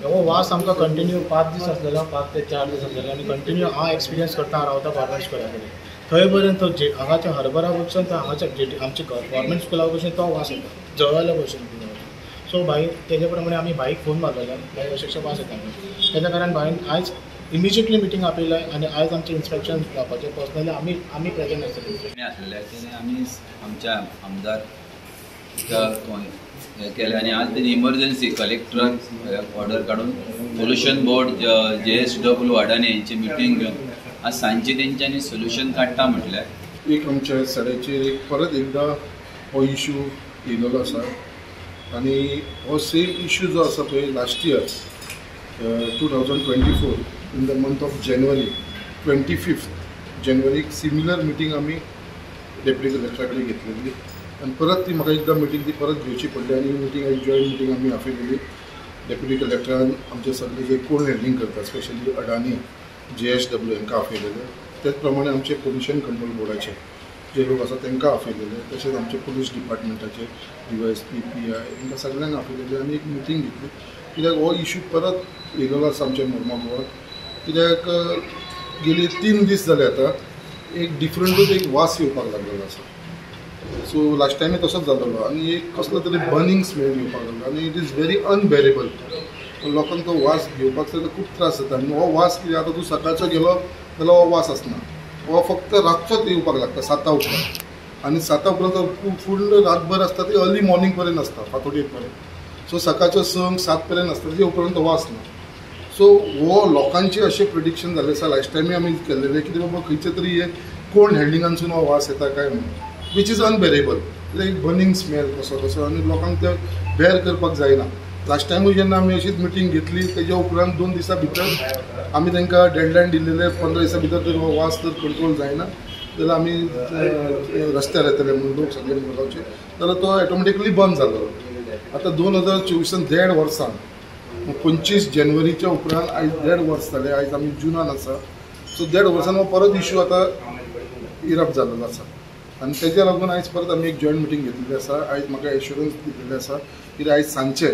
हो वास आमकां कंटिन्यू 5 दीस आसलेलो, 5 ते 4 दीस आसलेलो आनी कंटिन्यू हांव एक्सपिरियन्स करता रावता गव्हर्मेंट स्कुला कडेन. थंय पर्यंत हांगाच्या हरभरा भशेन तो हांगाच्या आमच्या गव्हर्मेंट स्कुला भशेन तो वास येता जळल्या भशेन. सो भायर तेजे प्रमाणे आमी भाईक फोन मारलेलो, भाई अशें वास येता म्हणून. तेज्या कारण भाईन आयज इमिजिएटली मिटींग आपयलाय आनी आयज आमचें इन्स्पेक्शन जावपाचें. पर्सनली आमी प्रेजेंट आसतले आमी आमच्या आमदार हे केले आनी आज तेणी इमर्जन्सी कलेक्टराक ऑर्डर काडून पोल्युशन बोर्ड JSW अडानी यांची मिटींग घेवन आज सांजची तेंच्यांनी सोल्युशन काडटा म्हटल्यार एक आमच्या सड्याचेर एक परत एकदा हो इश्यू येयलेलो आसा आनी हो सेम इश्यू जो आसा पळय last year 2024 in the month of January 25 जानेवारीक सिमिलर मिटींग आमी डेप्युटी कलेक्टरा कडेन घेतलेली आनी परत ती म्हाका एकदां मिटींग ती परत घेवची पडली आनी मिटींग एक जॉयंट मिटींग आमी आपयलेली. डेप्युटी कलेक्टरान आमचे सगळे जे कोण हँडलिंग करता स्पेशली अडानी JSW हांकां आपयलेले. तेच प्रमाणे आमचे पोल्युशन कंट्रोल बोर्डाचे जे लोक आसा तांकां आपयलेले. तशेंच आमचे पुलीस डिपार्टमेंटाचे DYSP PI हांकां सगळ्यांक आपयलेले आनी एक मिटींग घेतली. कित्याक हो इश्यू परत येयलेलो आसा आमच्या मुर्मागोवाक. कित्याक गेली 3 दीस जाले आतां एक डिफरंटूच एक वास येवपाक लागलेलो आसा. सो लास्ट टायम तसोच जालेलो आनी एक कसलो तरी बर्निंग स्मेल येवपाक लागलो आनी इट इज व्हेरी अनबेरेबल. लोकांक तो वास घेवपाक सुद्दां खूब त्रास जाता आनी हो वास कितें आतां तूं सकाळचो गेलो जाल्यार हो वास आसना. हो फक्त रातचोच येवपाक लागता 7 उपरांत आनी 7 उपरांत फूल रातभर आसता ती अर्ली मॉर्निंग पर्यंत आसता 5:30 पर्यंत. सो सकाळचो 7 पर्यंत आसता ते उपरांत तो वास ना. सो हो लोकांचे अशें प्रिडिक्शन जाल्लें आसा. लास्ट टायमी आमी केल्लेलें कितें बाबा खंयचे तरी हे कोल्ड हँडलिंगानसून हो वास येता काय म्हणून which is unbearable. Like burning smell कसो आनी लोकांक ते बेर करपाक जायना. लास्ट टायमूय जेन्ना आमी अशीच मिटींग घेतली तेज्या उपरांत 2 दिसां भितर आमी तांकां डेडलायन दिल्लेले 15 दिसां भितर जर हो वास जर कंट्रोल जायना जाल्यार आमी रस्त्यार येतले म्हणून लोक सगळे मुरगांवचे जाल्यार तो ऑटोमॅटिकली बंद जालो. आतां 2024 1.5 वर्सां 25 जानेवारीच्या उपरांत आयज 1.5 वर्स जाले. आयज आमी जुनान आसा. सो 1.5 वर्सान हो परत इश्यू आतां इरप्ट जाल्लो आसा आनी तेज्या लागून आयज परत आमी एक जॉयंट मिटींग घेतलेली आसा. आयज म्हाका एश्युरन्स दिल्लेले आसा की आयज सांजचे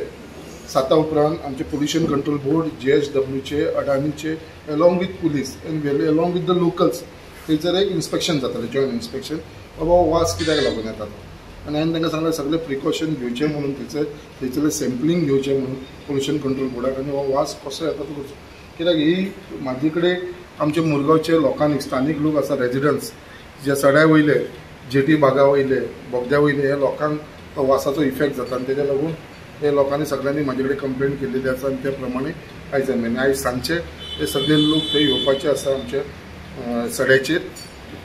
7 उपरांत आमचे पोल्युशन कंट्रोल बोर्ड JSWचे अडानीचे along with police and along with the locals थंयसर एक इन्स्पेक्शन जातलें जॉयंट इन्स्पेक्शन. बाबा वास कित्याक लागून येता आनी हांवें तांकां सांगलें सगळे प्रिकॉशन घेवचें म्हणून थंयसरलें सॅम्पलिंग घेवचें म्हणून पोल्युशन कंट्रोल बोर्डाक आनी हो वास कसो येता तो करचो. कित्याक ही म्हाजे कडेन आमचे मुरगांवचे लोकांनी स्थानीक लोक आसा रेजिडंट्स जे सड्या वयले जेटी बागा वयले बोगद्या वयले हे लोकांक तो वासाचो इफेक्ट जाता आनी तेज्या लागून हे लोकांनी सगळ्यांनी म्हाजे कडेन कंप्लेंट केल्लेली आसा आनी त्या प्रमाणे आयज आमी आयज सांजचे हे सगळे लोक थंय येवपाचे आसा आमचे सड्याचेर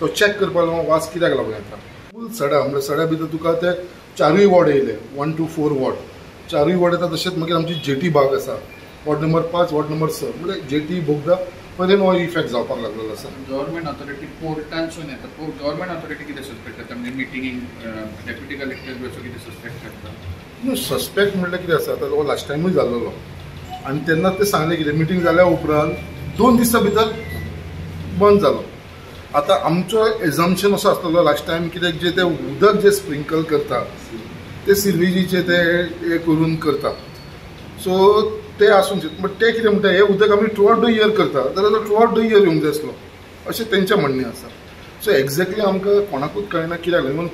तो चॅक करपाक लागून वास कित्याक लागून येता. फूल सडा म्हणजे सड्या भितर तुका ते 4 वॉर्ड येयले 1 to 4 वॉर्ड 4 वॉर्ड येता. तशेंच मागीर आमची जेटी बाग आसा वॉर्ड नंबर 5 वॉर्ड नंबर 6 म्हणजे जेटी बोगदा पर्यंत हो इफेक्ट जावपाक लागलेलो आसा. गव्हर्मेंट ऑथॉरिटी पोर्टानसून येता. गव्हर्मेंट ऑथॉरिटी कितें सस्पेक्ट करता म्हणजे मिटिंगेक डेप्युटी कलेक्टर बी असो कितें सस्पेक्ट करता. सस्पेक्ट म्हणल्यार कितें आसा आतां हो लास्ट टायमूय जाल्लो आनी तेन्ना ते सांगले कितें मिटींग जाल्या उपरांत 2 दिसां भितर बंद जालो. आतां आमचो एझम्पशन असो आसलेलो लास्ट टायम कित्याक जे ते उदक जे स्प्रिंकल करता ते सिल्वेजीचे ते हे करून करता. सो ते आसूं बट ते कितें म्हणटा हे उदक आमी थ्रू आउट द इयर करता जाल्यार थ्रू आउट द इयर येवंक जाय आसलो अशें तेंचें म्हणणें आसा. सो एक्झॅक्टली आमकां कोणाकूच कळना कित्याक लागून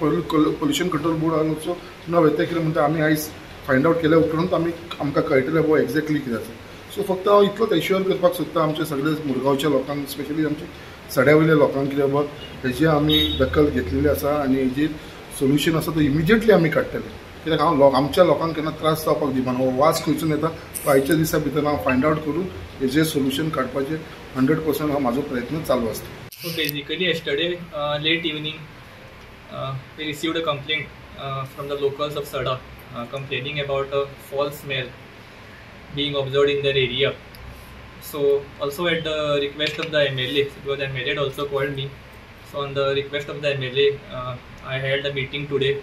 पोल्युशन कंट्रोल बोर्ड आल्सो नवे ते कितें म्हणटा आमी आयज फायंड आवट केल्या उपरांत आमकां कळटलें बाबा एक्झॅक्टली कितें आसा. सो फक्त हांव इतलोच एश्युअर करपाक सोदता आमचे सगळे मुरगांवच्या लोकांक स्पेशली आमचे सड्या वयल्या लोकांक कितें बाबा हेजी आमी दखल घेतलेली आसा आनी हेजेर सोल्युशन आसा तो इमिजिएटली आमी काडटले. कित्याक हांव आमच्या लोकांक केन्ना त्रास जावपाक दिवना. हो वास खंयसून येता तो आयच्या दिसा भितर हांव फायंड आवट करून हेजेर सोल्युशन काडपाचें 100% हांव म्हाजो प्रयत्न चालू आसता. So basically yesterday late evening we received a complaint from the locals of Sada complaining about a foul smell being observed in their area. So also at the request of the MLA, because MLA had also called me, so on the request of the MLA I held a meeting today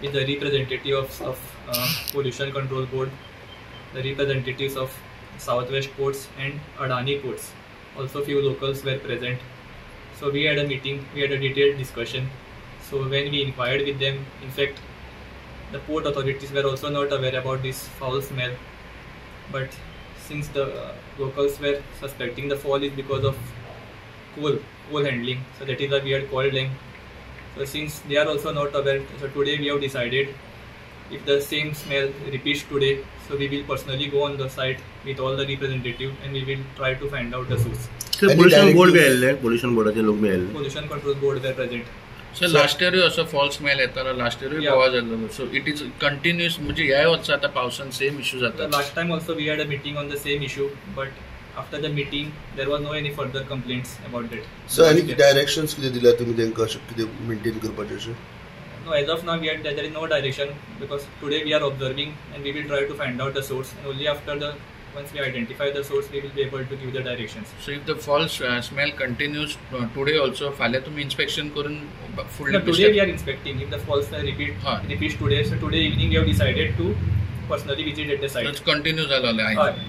with the representatives of Pollution Control Board, the representatives of Southwest Ports and Adani Ports. Also few locals were present. So we had a meeting, we had a detailed discussion. So when we inquired with them, in fact the port authorities were also not aware about this foul smell. but since the locals were suspecting the fall is because of coal handling, so that is why we had called them. So since they are also not aware, so today we have decided if the same smell repeats today, so we will personally go on the site with all the representatives and we will try to find out the source. Pollution board बी आयिल्ले, pollution बोर्डाचे लोक बी आयिल्ले. Pollution control board were present. Sir last year असो fall smell येतालो, last year Yeah. बोवाळ जाल्लो. So it is continuous, म्हणजे ह्या वर्सा आता पावसान सेम इश्यू The जाता. last time also we had a meeting on the same issue, but after the meeting there was no any further complaints about that. So आनी directions कितें दिल्या तुमी तांकां अशें कितें मेंटेन करपाचें अशें? No, as of now there is no direction because today we are observing and we will try to find out the source, and only after once we identify the source we will be able to give the directions. So if the fall smell continuous today also, फाल्यां तुम्ही inspection करून No, फुडले today we are inspecting. If the false repeats today, so today evening we have decided to personally visit at the site. Continue जालो Right.